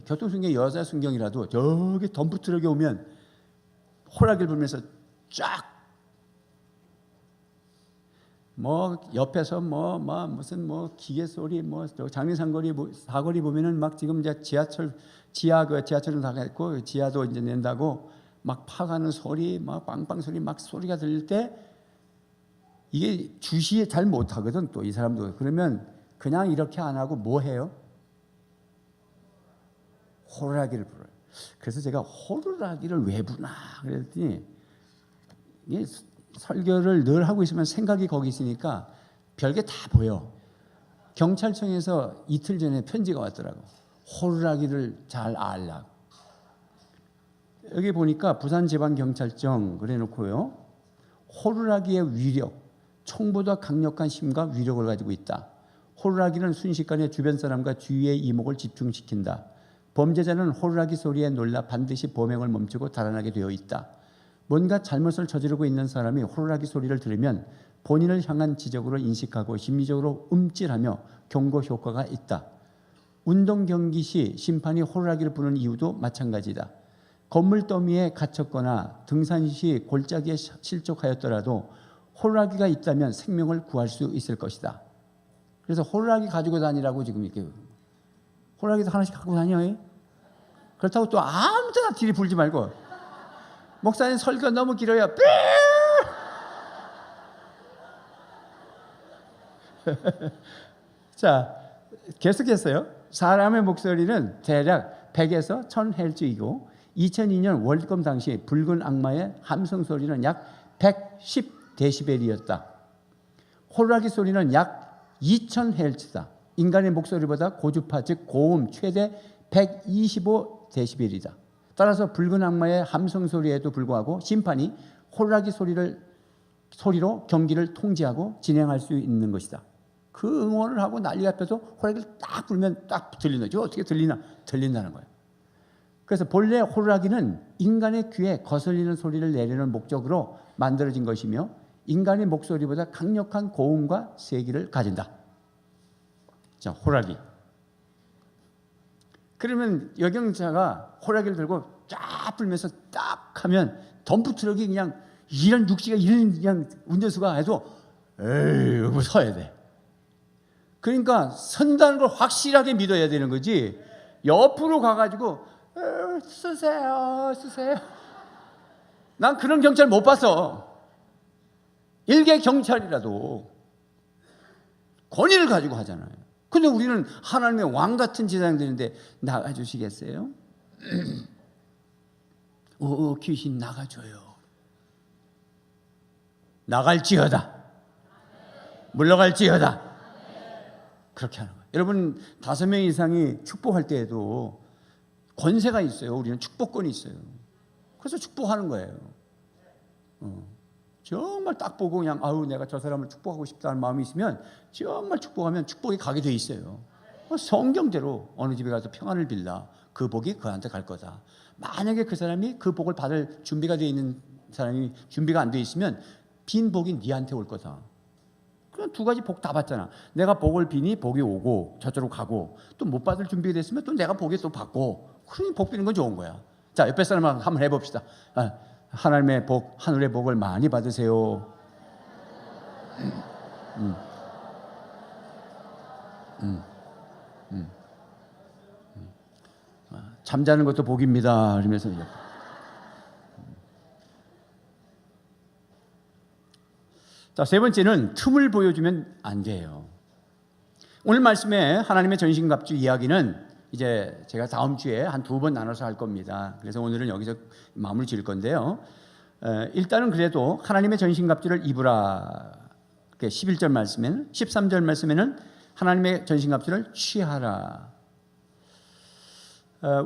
Speaker 1: 교통순경이 여자 순경이라도 저기 덤프트럭이 오면 호락을 불면서 쫙 뭐 옆에서 무슨 기계 소리 장례상거리 사거리 보면은 막 지금 이제 지하철은 다 했고 지하도 이제 낸다고 막 파가는 소리 막 빵빵 소리 막 소리가 들릴 때 이게 주시에 잘 못하거든. 또 이 사람도 그러면 그냥 이렇게 안 하고 뭐 해요? 호루라기를 불어요. 그래서 제가 호루라기를 왜 부나 그랬더니 이게 설교를 늘 하고 있으면 생각이 거기 있으니까 별게 다 보여. 경찰청에서 이틀 전에 편지가 왔더라고. 호루라기를 잘 알라고. 여기 보니까 부산지방경찰청 그래놓고요. 호루라기의 위력, 총보다 강력한 힘과 위력을 가지고 있다. 호루라기는 순식간에 주변 사람과 주위의 이목을 집중시킨다. 범죄자는 호루라기 소리에 놀라 반드시 범행을 멈추고 달아나게 되어 있다. 뭔가 잘못을 저지르고 있는 사람이 호루라기 소리를 들으면 본인을 향한 지적으로 인식하고 심리적으로 움찔하며 경고 효과가 있다. 운동 경기 시 심판이 호루라기를 부는 이유도 마찬가지다. 건물 더미에 갇혔거나 등산 시 골짜기에 실족하였더라도 호루라기가 있다면 생명을 구할 수 있을 것이다. 그래서 호루라기 가지고 다니라고 지금 이렇게, 호루라기도 하나씩 갖고 다녀요. 그렇다고 또 아무 데나 들이 불지 말고, 목사님 설교 너무 길어요. 자, 계속했어요. 사람의 목소리는 대략 100에서 1000Hz이고 2002년 월드컵 당시 붉은 악마의 함성 소리는 약 110데시벨이었다. 호루라기 소리는 약 2000Hz다. 인간의 목소리보다 고주파, 즉 고음 최대 125데시벨이다. 따라서 붉은 악마의 함성 소리에도 불구하고 심판이 호루라기 소리로 경기를 통제하고 진행할 수 있는 것이다. 그 응원을 하고 난리 앞에서 호루라기를 딱 불면 딱 들리는 거죠. 어떻게 들리나? 들린다는 거예요. 그래서 본래 호루라기는 인간의 귀에 거슬리는 소리를 내려는 목적으로 만들어진 것이며 인간의 목소리보다 강력한 고음과 세기를 가진다. 자, 호루라기. 그러면 여경자가 호루라기를 들고 쫙 불면서 딱 하면 덤프트럭이 그냥 이런 육지가 이런 그냥 운전수가 해도 에이 서야 돼. 그러니까 선다는 걸 확실하게 믿어야 되는 거지. 옆으로 가가지고 쓰세요. 난 그런 경찰 못 봤어. 일개 경찰이라도 권위를 가지고 하잖아요. 근데 우리는 하나님의 왕 같은 제사장들인데 나가주시겠어요? 귀신 나가줘요. 나갈지어다. 물러갈지어다. 그렇게 하는 거예요. 여러분 5명 이상이 축복할 때에도 권세가 있어요. 우리는 축복권이 있어요. 그래서 축복하는 거예요. 정말 딱 보고 그냥 아유 내가 저 사람을 축복하고 싶다는 마음이 있으면 정말 축복하면 축복이 가게 돼 있어요. 성경대로 어느 집에 가서 평안을 빌라 그 복이 그한테 갈 거다. 만약에 그 사람이 그 복을 받을 준비가 되어 있는 사람이 준비가 안 돼 있으면 빈 복이 네한테 올 거다. 그냥 2가지 복 다 받잖아. 내가 복을 비니 복이 오고 저쪽으로 가고 또 못 받을 준비가 됐으면 또 내가 복이 또 받고 그러니 복 비는 건 좋은 거야. 자, 옆에 사람하고 한번 해봅시다. 하나님의 복, 하늘의 복을 많이 받으세요. 잠자는 것도 복입니다. 이러면서 자, 3번째는 틈을 보여주면 안 돼요. 오늘 말씀에 하나님의 전신갑주 이야기는 이제 제가 다음 주에 한 2번 나눠서 할 겁니다. 그래서 오늘은 여기서 마무리 지을 건데요. 일단은 그래도 하나님의 전신갑주를 입으라. 11절 말씀에는 13절 말씀에는 하나님의 전신갑주를 취하라.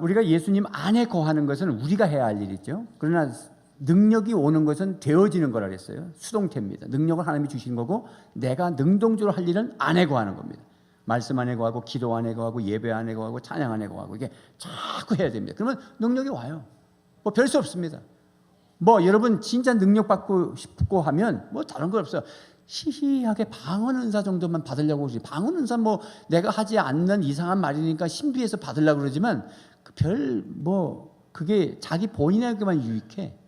Speaker 1: 우리가 예수님 안에 거하는 것은 우리가 해야 할 일이죠. 그러나 능력이 오는 것은 되어지는 거라 그랬어요. 수동태입니다. 능력을 하나님이 주신 거고 내가 능동적으로 할 일은 안에 거하는 겁니다. 말씀 안에 거하고 기도 안에 거하고 예배 안에 거하고 찬양 안에 거하고 이게 자꾸 해야 됩니다. 그러면 능력이 와요. 뭐 별 수 없습니다. 뭐 여러분 진짜 능력 받고 싶고 하면 뭐 다른 거 없어요. 희희하게 방언 은사 정도만 받으려고 그러지. 방언 은사 뭐 내가 하지 않는 이상한 말이니까 신비해서 받으려고 그러지만 그게 자기 본인에게만 유익해.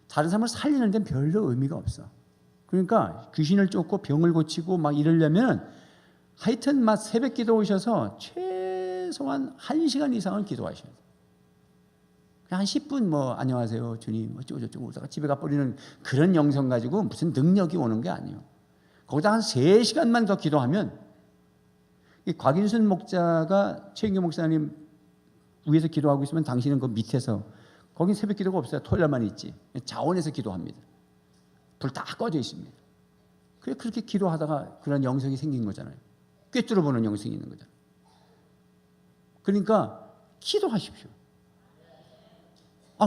Speaker 1: 다른 사람을 살리는 데는 별로 의미가 없어. 그러니까 귀신을 쫓고 병을 고치고 막 이러려면 하여튼 막 새벽 기도 오셔서 최소한 1시간 이상은 기도하셔야 돼요. 한 10분 뭐 안녕하세요 주님 어쩌고저쩌고 오다가 집에 가버리는 그런 영성 가지고 무슨 능력이 오는 게 아니에요. 거기다 한 3시간만 더 기도하면 이 곽인순 목자가 최인규 목사님 위에서 기도하고 있으면 당신은 그 밑에서 거긴 새벽 기도가 없어요. 토요일만 있지. 자원해서 기도합니다. 불 다 꺼져 있습니다. 그렇게 기도하다가 그런 영성이 생긴 거잖아요. 꿰뚫어 보는 영성이 있는 거잖아요. 그러니까 기도하십시오.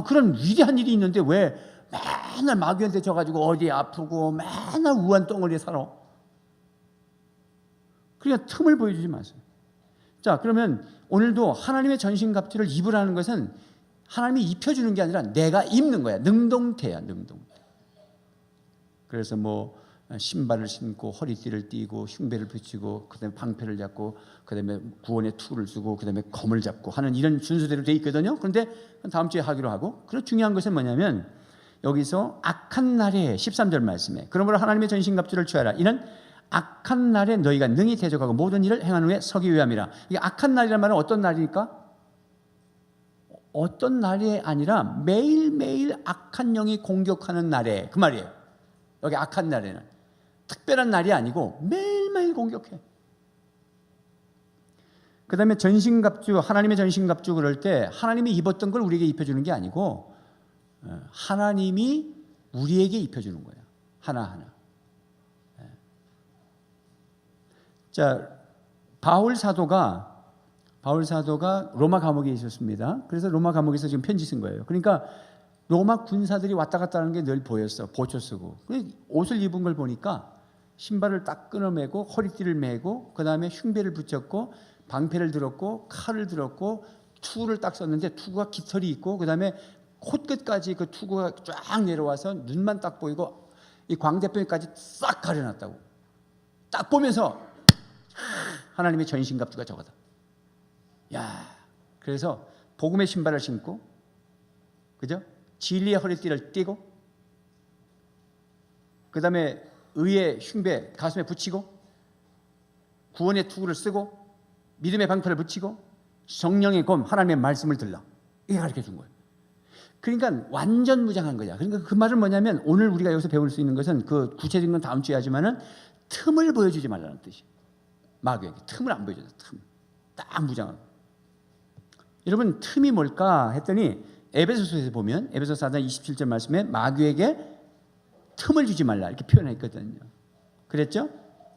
Speaker 1: 그런 위대한 일이 있는데 왜 맨날 마귀한테 져가지고 어디 아프고 맨날 우한 덩어리에 살아? 그러니까 틈을 보여주지 마세요. 자, 그러면 오늘도 하나님의 전신갑주를 입으라는 것은 하나님이 입혀주는 게 아니라 내가 입는 거야. 능동태야, 능동태. 그래서 뭐 신발을 신고 허리띠를 띠고 흉배를 붙이고 그다음에 방패를 잡고 그다음에 구원의 투구를 쓰고 그다음에 검을 잡고 하는 이런 순서대로 돼 있거든요. 그런데 다음 주에 하기로 하고, 그리고 중요한 것은 뭐냐면 여기서 악한 날에 13절 말씀에 그러므로 하나님의 전신갑주를 취하라. 이는 악한 날에 너희가 능히 대적하고 모든 일을 행한 후에 서기 위함이라. 이게 악한 날이란 말은 어떤 날입니까? 어떤 날이 아니라 매일매일 악한 영이 공격하는 날에, 그 말이에요. 여기 악한 날에는 특별한 날이 아니고 매일매일 공격해. 그 다음에 전신갑주, 하나님의 전신갑주 그럴 때 하나님이 입었던 걸 우리에게 입혀주는 게 아니고 하나님이 우리에게 입혀주는 거예요. 하나하나. 자, 바울 사도가 로마 감옥에 있었습니다. 그래서 로마 감옥에서 지금 편지 쓴 거예요. 그러니까 로마 군사들이 왔다 갔다 하는 게 늘 보였어. 보초 쓰고. 옷을 입은 걸 보니까 신발을 딱 끊어매고 허리띠를 매고 그다음에 흉배를 붙였고 방패를 들었고 칼을 들었고 투구를 딱 썼는데 투구가 깃털이 있고 그다음에 콧끝까지 그 투구가 쫙 내려와서 눈만 딱 보이고 이 광대뼈까지 싹 가려놨다고. 딱 보면서 하나님의 전신갑주가 저거다. 야, 그래서 복음의 신발을 신고, 그죠? 진리의 허리띠를 띠고, 그 다음에 의의 흉배 가슴에 붙이고, 구원의 투구를 쓰고, 믿음의 방패를 붙이고, 성령의 검 하나님의 말씀을 들라. 이게 가르쳐 준 거예요. 그러니까 완전 무장한 거야. 그러니까 그 말은 뭐냐면 오늘 우리가 여기서 배울 수 있는 것은 그 구체적인 건 다음 주에 하지만은 틈을 보여주지 말라는 뜻이. 마귀에게 틈을 안 보여줘요. 틈. 딱 무장하고. 여러분 틈이 뭘까 했더니 에베소서에서 보면 에베소 4장 27절 말씀에 마귀에게 틈을 주지 말라 이렇게 표현했거든요. 그랬죠?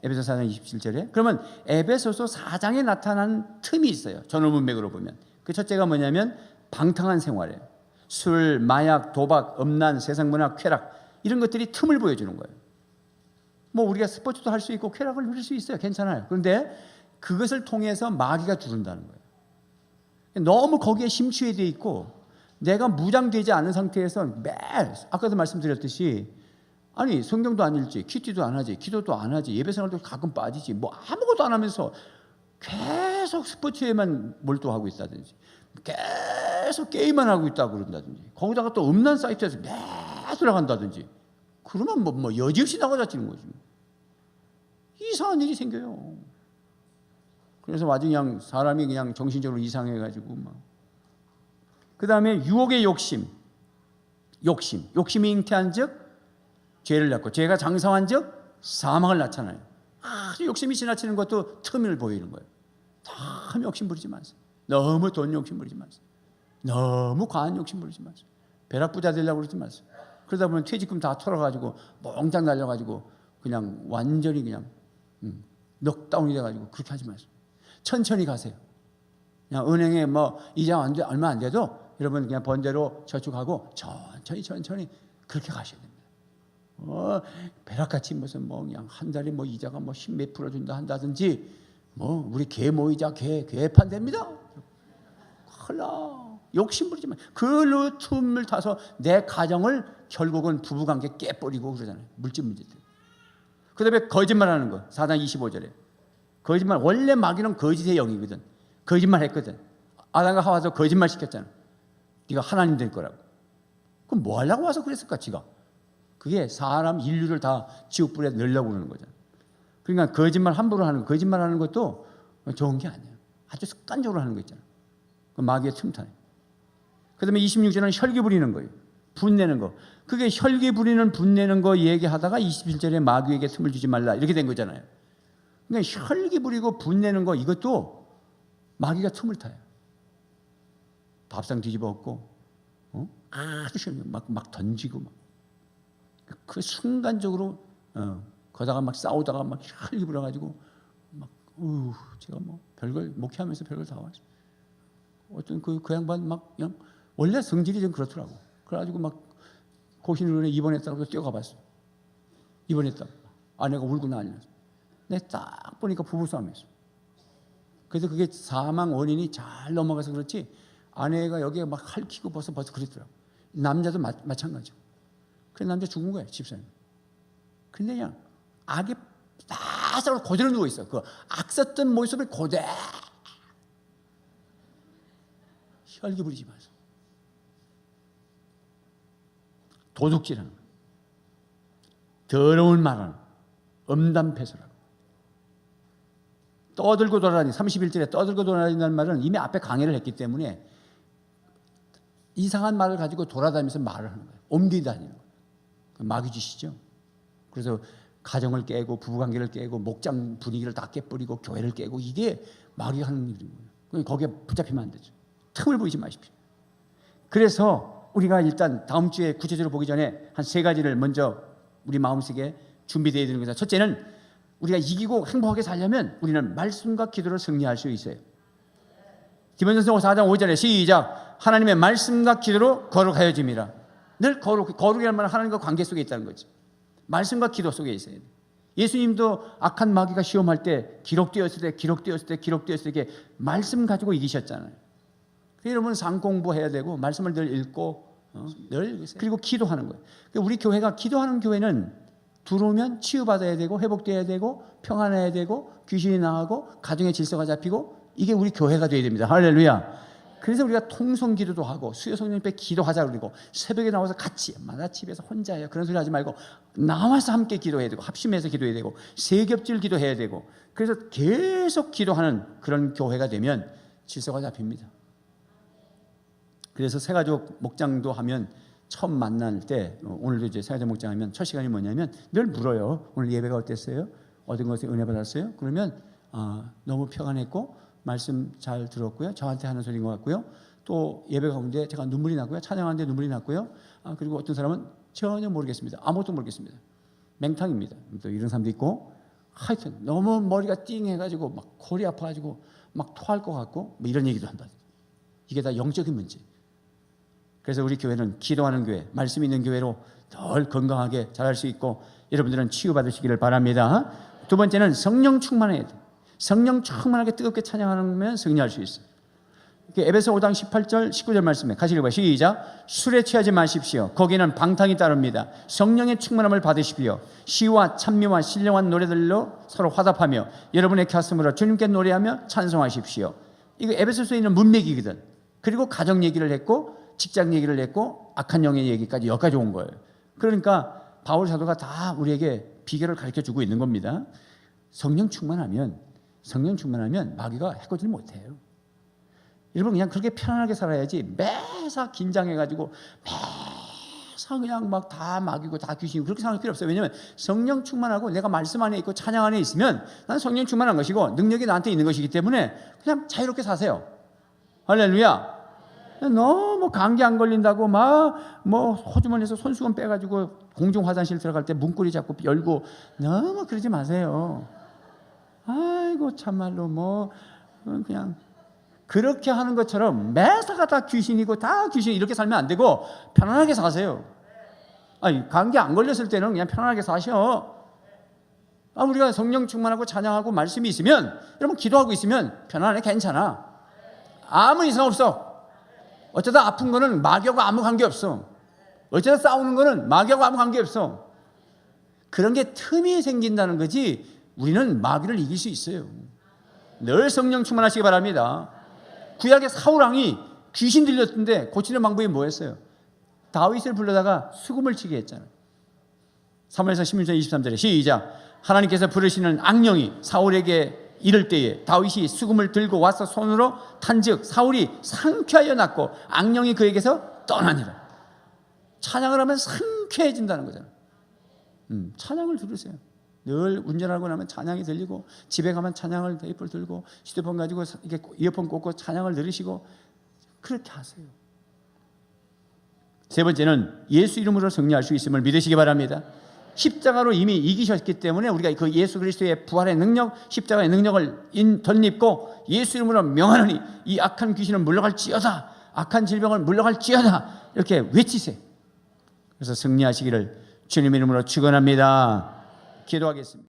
Speaker 1: 에베소 4장 27절에. 그러면 에베소서 4장에 나타난 틈이 있어요. 전후 문맥으로 보면. 그 첫째가 뭐냐면 방탕한 생활이에요. 술, 마약, 도박, 음란, 세상 문화, 쾌락 이런 것들이 틈을 보여주는 거예요. 뭐 우리가 스포츠도 할 수 있고 쾌락을 누릴 수 있어요. 괜찮아요. 그런데 그것을 통해서 마귀가 두른다는 거예요. 너무 거기에 심취해 있고 내가 무장되지 않은 상태에서 매일 아까도 말씀드렸듯이 아니 성경도 안 읽지, 큐티도 안 하지, 기도도 안 하지, 예배생활도 가끔 빠지지, 뭐 아무것도 안 하면서 계속 스포츠에만 몰두하고 있다든지 계속 게임만 하고 있다고 그런다든지 거기다가 또 음란 사이트에서 매일 들어간다든지 그러면 뭐 여지없이 나가자치는 거지. 이상한 일이 생겨요. 그래서 아주 그냥 사람이 그냥 정신적으로 이상해가지고 막. 그 다음에 유혹의 욕심이 잉태한즉 죄를 낳고 죄가 장성한즉 사망을 낳잖아요. 아주 욕심이 지나치는 것도 틈을 보이는 거예요. 너무 욕심 부리지 마세요. 너무 돈 욕심 부리지 마세요. 너무 과한 욕심 부리지 마세요. 벼락 부자 되려고 그러지 마세요. 그러다 보면 퇴직금 다 털어가지고 몽땅 날려가지고 그냥 완전히 그냥 넉다운이 돼가지고 그렇게 하지 마세요. 천천히 가세요. 그냥 은행에 뭐 이자 얼마 안 돼도 여러분 그냥 번대로 저축하고 천천히 그렇게 가셔야 됩니다. 벼락같이 무슨 뭐 그냥 한 달에 뭐 이자가 뭐 10몇 프로 준다 한다든지 뭐 우리 개 모이자 개판 됩니다. 헐라 욕심 부리지 마. 그 틈을 타서 내 가정을 결국은 부부관계 깨버리고 그러잖아요. 물질 문제 때문에. 그 다음에 거짓말하는 거 4장 25절에 거짓말. 원래 마귀는 거짓의 영이거든. 거짓말 했거든. 아담과 하와도 거짓말 시켰잖아. 네가 하나님 될 거라고. 그럼 뭐 하려고 와서 그랬을까 지가. 그게 사람 인류를 다 지옥불에 넣으려고 그러는 거잖아. 그러니까 거짓말 함부로 하는 거, 거짓말하는 것도 좋은 게 아니야. 아주 습관적으로 하는 거 있잖아. 그 마귀의 틈타네. 그 다음에 26절은 혈기 부리는 거예요. 분내는 거. 그게 혈기 부리는 분내는 거 얘기하다가 27절에 마귀에게 틈을 주지 말라 이렇게 된 거잖아요. 그러니까 혈기 부리고 분내는 거 이것도 마귀가 틈을 타요. 밥상 뒤집어 엎고 아주 시원해. 막 던지고 막. 그 순간적으로 거다가 막 싸우다가 막 혈기 부려가지고 막 제가 뭐 별걸 목회하면서 별걸 다 왔어요. 어떤 그 양반 막 그냥 원래 성질이 좀 그렇더라고. 그래가지고 막 고신의원에 입원했다고 뛰어가봤어. 입원했다. 아내가 울고 난리났어. 내가 딱 보니까 부부싸움이었어. 그래서 그게 사망 원인이 잘 넘어가서 그렇지 아내가 여기에 막 핥히고 벌써 그랬더라고. 남자도 마찬가지고. 그래서 남자 죽은 거야 집사님. 근데 그냥 악이 바싹 그대로 누워 있어. 그 악썼던 모습을 그대로 혈기 부리지 마세요. 도둑질하는 거, 더러운 말하는 거, 음담패설하고 떠들고 돌아다니 31절에 떠들고 돌아다닌다는 말은 이미 앞에 강의를 했기 때문에 이상한 말을 가지고 돌아다니면서 말을 하는 거예요. 옮기다니는 거예요. 마귀짓이죠. 그래서 가정을 깨고 부부관계를 깨고 목장 분위기를 다 깨버리고 교회를 깨고 이게 마귀가 하는 일이에요. 거기에 붙잡히면 안 되죠. 틈을 보이지 마십시오. 그래서 우리가 일단 다음 주에 구체적으로 보기 전에 한 3가지를 먼저 우리 마음속에 준비되어야 되는 거죠. 첫째는 우리가 이기고 행복하게 살려면 우리는 말씀과 기도로 승리할 수 있어요. 디모데전서 4장 5절에 시작. 하나님의 말씀과 기도로 거룩하여짐이라. 늘 거룩이라는 말은 하나님과 관계 속에 있다는 거지. 말씀과 기도 속에 있어야 돼. 예수님도 악한 마귀가 시험할 때 기록되었을 때 말씀 가지고 이기셨잖아요. 여러분 상 공부해야 되고 말씀을 늘 읽고 늘 그리고 기도하는 거예요. 우리 교회가 기도하는 교회는 들어오면 치유받아야 되고 회복돼야 되고 평안해야 되고 귀신이 나가고 가정의 질서가 잡히고 이게 우리 교회가 돼야 됩니다. 할렐루야. 그래서 우리가 통성기도도 하고 수요 성령 앞에 기도하자 그러고 새벽에 나와서 같이 마다 집에서 혼자 해요. 그런 소리 하지 말고 나와서 함께 기도해야 되고 합심해서 기도해야 되고 세겹질 기도해야 되고 그래서 계속 기도하는 그런 교회가 되면 질서가 잡힙니다. 그래서 새가족 목장도 하면 처음 만날 때 오늘도 이제 새가족 목장하면 첫 시간이 뭐냐면 늘 물어요. 오늘 예배가 어땠어요? 얻은 것에 은혜 받았어요? 그러면 너무 평안했고 말씀 잘 들었고요. 저한테 하는 소리인 것 같고요. 또 예배 가운데 제가 눈물이 났고요. 찬양하는데 눈물이 났고요. 그리고 어떤 사람은 전혀 모르겠습니다. 아무것도 모르겠습니다. 맹탕입니다. 또 이런 사람도 있고 하여튼 너무 머리가 띵해가지고 막 골이 아파가지고 막 토할 것 같고 뭐 이런 얘기도 한다. 이게 다 영적인 문제. 그래서 우리 교회는 기도하는 교회, 말씀 있는 교회로 덜 건강하게 자랄 수 있고 여러분들은 치유받으시기를 바랍니다. 두 번째는 성령 충만해야 돼. 성령 충만하게 뜨겁게 찬양하면 승리할 수 있어요. 에베소 5장 18절 19절 말씀에 같이 읽어봐요. 시작. 술에 취하지 마십시오. 거기는 방탕이 따릅니다. 성령의 충만함을 받으십시오. 시와 찬미와 신령한 노래들로 서로 화답하며 여러분의 가슴으로 주님께 노래하며 찬송하십시오. 이거 에베소서에 있는 문맥이거든. 그리고 가정 얘기를 했고 직장 얘기를 했고 악한 영의 얘기까지 여기까지 온 거예요. 그러니까 바울 사도가 다 우리에게 비결을 가르쳐주고 있는 겁니다. 성령 충만하면 마귀가 해코지를 못해요. 여러분 그냥 그렇게 편안하게 살아야지 매사 긴장해가지고 매사 그냥 막 다 마귀고 다 귀신이고 그렇게 생각할 필요 없어요. 왜냐하면 성령 충만하고 내가 말씀 안에 있고 찬양 안에 있으면 나는 성령 충만한 것이고 능력이 나한테 있는 것이기 때문에 그냥 자유롭게 사세요. 할렐루야. 너무 감기 안 걸린다고 막 뭐 호주머니에서 손수건 빼가지고 공중 화장실 들어갈 때 문고리 잡고 열고 너무 그러지 마세요. 아이고 참말로 뭐 그냥 그렇게 하는 것처럼 매사가 다 귀신이고 다 귀신 이렇게 살면 안 되고 편안하게 사세요. 아니 감기 안 걸렸을 때는 그냥 편안하게 사셔. 우리가 성령 충만하고 찬양하고 말씀이 있으면 여러분 기도하고 있으면 편안해 괜찮아. 아무 이상 없어. 어쩌다 아픈 거는 마귀하고 아무 관계 없어. 어쩌다 싸우는 거는 마귀하고 아무 관계 없어. 그런 게 틈이 생긴다는 거지 우리는 마귀를 이길 수 있어요. 늘 성령 충만하시기 바랍니다. 구약의 사울왕이 귀신 들렸던데 고치는 방법이 뭐였어요? 다윗을 불러다가 수금을 치게 했잖아요. 사무엘상 16장 23절에 시작. 하나님께서 부르시는 악령이 사울에게 이럴 때에 다윗이 수금을 들고 와서 손으로 탄즉 사울이 상쾌하여 났고 악령이 그에게서 떠나니라. 찬양을 하면 상쾌해진다는 거잖아요. 찬양을 들으세요. 늘 운전하고 나면 찬양이 들리고 집에 가면 찬양을 테이프를 들고 휴대폰 가지고 이렇게 이어폰 꽂고 찬양을 들으시고 그렇게 하세요. 세 번째는 예수 이름으로 승리할 수 있음을 믿으시기 바랍니다. 십자가로 이미 이기셨기 때문에 우리가 그 예수 그리스도의 부활의 능력, 십자가의 능력을 덧입고 예수 이름으로 명하노니 이 악한 귀신은 물러갈지어다, 악한 질병을 물러갈지어다 이렇게 외치세요. 그래서 승리하시기를 주님 이름으로 축원합니다. 기도하겠습니다.